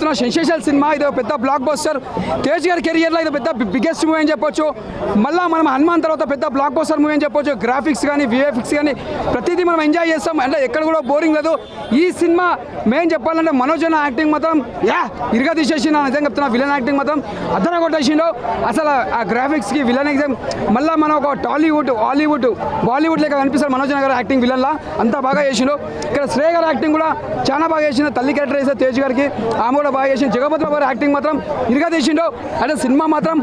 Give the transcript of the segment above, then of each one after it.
చెప్తున్నా sensational cinema. ఇది ఒక పెద్ద బ్లాక్ బస్టర్. తేజ్ గారి కెరియర్లో ఇది పెద్ద బిగ్గెస్ట్ మూవీ అని చెప్పొచ్చు. మళ్ళీ మనం హనుమాన్ తర్వాత పెద్ద బ్లాక్ బస్టర్ మూవీ అని చెప్పొచ్చు. గ్రాఫిక్స్ కానీ విఎఫ్ఎక్స్ కానీ ప్రతిదీ మనం ఎంజాయ్ చేస్తాం. అంటే ఎక్కడ కూడా బోరింగ్ లేదు. ఈ సినిమా మెయిన్ చెప్పాలంటే మనోజ్ అన్న యాక్టింగ్ మాత్రం ఇరుగా తీసేసి నా నిజంగా చెప్తున్నా. విలన్ యాక్టింగ్ మాత్రం అదన కొట్టేసిండు. అసలు ఆ గ్రాఫిక్స్కి విలన్ ఎగ్జామ్ మళ్ళీ మనం ఒక టాలీవుడ్ హాలీవుడ్ బాలీవుడ్ లెక్క కనిపిస్తారు మనోజ్ అన్న గారు యాక్టింగ్ విలన్లా. అంతా బాగా చేసిండు. ఇక్కడ శ్రేయ గారు యాక్టింగ్ కూడా చాలా బాగా చేసిండు. తల్లి క్యారెక్టర్ వేసే తేజ్ గారికి ఆమె కూడా బాగా చేసింది. జగపతి గారు యాక్టింగ్ మాత్రం ఇరుగా తీసిండు. అంటే సినిమా మాత్రం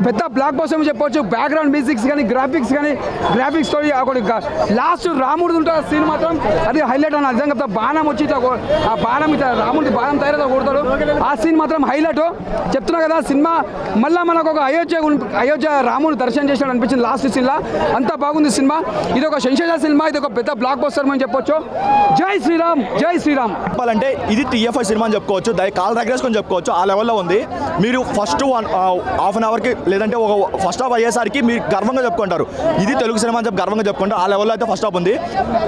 పెద్ద బ్లాక్ బస్టర్ అని చెప్పొచ్చు. బ్యాక్గ్రౌండ్ మ్యూజిక్స్ కానీ గ్రాఫిక్స్ స్టోరీ ఒకటి లాస్ట్ రాముడు ఉంటుంది సీన్ మాత్రం అది హైలైట్ అన్న. నిజంగా చెప్తా. బాణం వచ్చి ఇట్లా ఆ బాణం ఇట్లా రాముడి బాణం తయారైతే కొడతాడు. ఆ సీన్ మాత్రం హైలైట్. చెప్తున్నా కదా సినిమా మళ్ళీ మనకు ఒక అయోధ్య రాముడు దర్శనం చేసినట్టు అనిపించింది లాస్ట్ సీన్లో. అంతా బాగుంది సినిమా. ఇది ఒక సెన్సేషనల్ సినిమా. ఇది ఒక పెద్ద బ్లాక్ బస్టర్ అని చెప్పొచ్చు. జై శ్రీరామ్, జై శ్రీరామ్. చెప్పాలంటే ఇది టీఎఫ్ఐ సినిమా అని చెప్పుకోవచ్చు. కాల్ దగ్గరేసుకొని చెప్పుకోవచ్చు. ఆ లెవెల్లో ఉంది. మీరు ఫస్ట్ హాఫ్ అన్ అవర్కి లేదంటే ఒక ఫస్ట్ హాఫ్ అయ్యేసరికి మీరు గర్వంగా చెప్పుకుంటారు ఇది తెలుగు సినిమా అని చెప్పి గర్వంగా చెప్పుకుంటారు. ఆ లెవెల్లో అయితే ఫస్ట్ హాఫ్ ఉంది.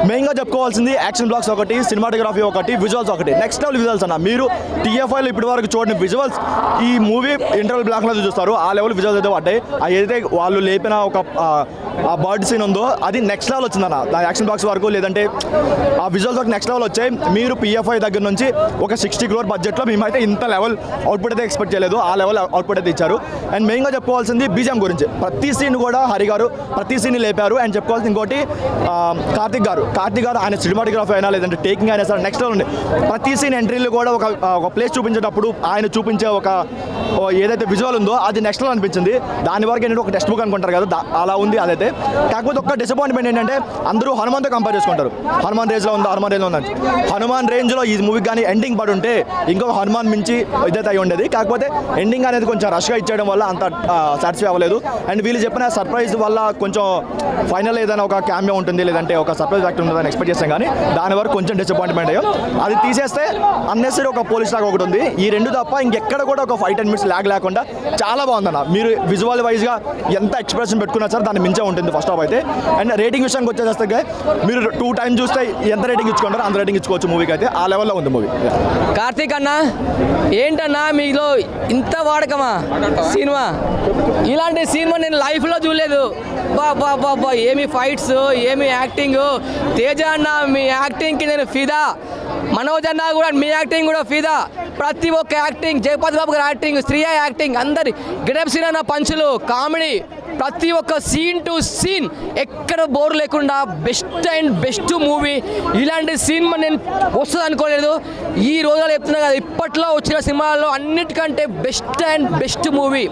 మెయిన్గా చెప్పుకోవాల్సింది యాక్షన్ బ్లాక్స్ ఒకటి, సినిమాటోగ్రఫీ ఒకటి, విజువల్స్ ఒకటి. నెక్స్ట్ లెవెల్ విజువల్స్ అన్న. మీరు టీఎఫ్ఐలో ఇప్పటి వరకు చూడని విజువల్స్ ఈ మూవీ ఇంటర్వల్ బ్లాక్లో చూస్తారు. ఆ లెవెల్ విజువల్స్ అయితే పడ్డాయి. ఏదైతే వాళ్ళు లేపిన ఒక ఆ బర్డ్ సీన్ ఉందో అది నెక్స్ట్ లెవెల్ వచ్చిందన్న. యాక్షన్ బ్లాక్స్ వరకు లేదంటే ఆ విజువల్స్ వరకు నెక్స్ట్ లెవెల్ వచ్చాయి. మీరు పిఎఫ్ఐ దగ్గర నుంచి ఒక 60 crore బడ్జెట్లో మేమైతే ఇంత లెవెల్ అవుట్పుట్ అయితే ఎక్స్పెక్ట్ చేయలేదు. ఆ లెవెల్ అవుట్పుట్ అయితే ఇచ్చారు. అండ్ మెయిన్గా చెప్పుకోవాల్సింది బీజం గురించి. ప్రతి సీన్ కూడా హరి గారు ప్రతి సీన్ లేపారు. అండ్ చెప్పుకోవాల్సింది ఇంకోటి కార్తిక్ గారు ఆయన సినిమాటోగ్రఫీ అయినా లేదంటే టేకింగ్ అయినా సరే నెక్స్ట్ లెవెల్ ఉంది. ప్రతి సీన్ ఎంట్రీలు కూడా ఒక ప్లేస్ చూపించేటప్పుడు ఆయన చూపించే ఒక ఏదైతే విజువల్ ఉందో అది నెక్స్ట్ లెవెల్ అనిపించింది. దాని వరకు ఏంటంటే ఒక టెక్స్ట్ బుక్ అనుకుంటారు కదా, అలా ఉంది అదైతే. కాకపోతే ఒక్క డిసప్పాయింట్మెంట్ ఏంటంటే అందరూ హనుమాన్తో కంపేర్ చేసుకుంటారు. హనుమాన్ రేంజ్లో ఉందని. హనుమాన్ రేంజ్లో ఈ మూవీకి కానీ ఎండింగ్ పడి ఉంటే ఇంకొక హనుమాన్ మించి ఇదైతే అయి ఉండేది. కాకపోతే ఎండింగ్ అనేది కొంచెం రష్గా ఇచ్చేయడం వల్ల అంత సాటిస్ఫై అవ్వలేదు. అండ్ వీళ్ళు చెప్పిన సర్ప్రైజ్ వల్ల కొంచెం ఫైనల్ ఏదైనా ఒక క్యామియో ఉంటుంది లేదంటే ఒక సర్ప్రైజ్ యాక్ట్ ఉంటుందని ఎక్స్పెక్ట్ చేస్తాం. కానీ దాని వరకు కొంచెం డిసప్పాయింట్మెంట్ అయ్యాం. అది తీసేస్తే అన్నెసరీ ఒక పోలీస్ లాగా ఒకటి ఉంది. ఈ రెండు తప్ప ఇంకెక్కడ కూడా ఒక 5-10 minutes ల్యాగ్ లేకుండా చాలా బాగుందన్న. మీరు విజువల్ వైజ్గా ఎంత ఎక్స్ప్రెషన్ పెట్టుకున్నా సార్ దాన్ని మించే ఉంటుంది ఫస్ట్ హాఫ్ అయితే. అండ్ రేటింగ్ విషయానికి వచ్చేస్తే మీరు 2 times చూస్తే ఎంత రేటింగ్ ఇచ్చుకుంటారో అంత రేటింగ్ ఇచ్చుకోవచ్చు మూవీకి అయితే. ఆ లెవెల్లో ఉంది మూవీ. కార్తీక్ అన్న ఏంటన్నా మీలో ఇంత వాడకమా సినిమా? ఇలాంటి సినిమా నేను లైఫ్లో చూడలేదు. బా ఏమి ఫైట్స్, ఏమి యాక్టింగ్. తేజ అన్న మీ యాక్టింగ్కి నేను ఫిదా. మనోజ్ అన్న కూడా మీ యాక్టింగ్ కూడా ఫిదా. ప్రతి ఒక్క యాక్టింగ్, జగపతి బాబు గారి యాక్టింగ్, శ్రీయ యాక్టింగ్, అందరి గెటప్ సీన్ అన్న పంచులు, కామెడీ, ప్రతి ఒక్క సీన్ టు సీన్ ఎక్కడ బోర్ లేకుండా బెస్ట్ మూవీ. ఇలాంటి సినిమా నేను వస్తుంది అనుకోలేదు. ఈ రోజుల్లో చెప్తున్నా కదా, ఇప్పట్లో వచ్చిన సినిమాల్లో అన్నిటికంటే బెస్ట్ మూవీ.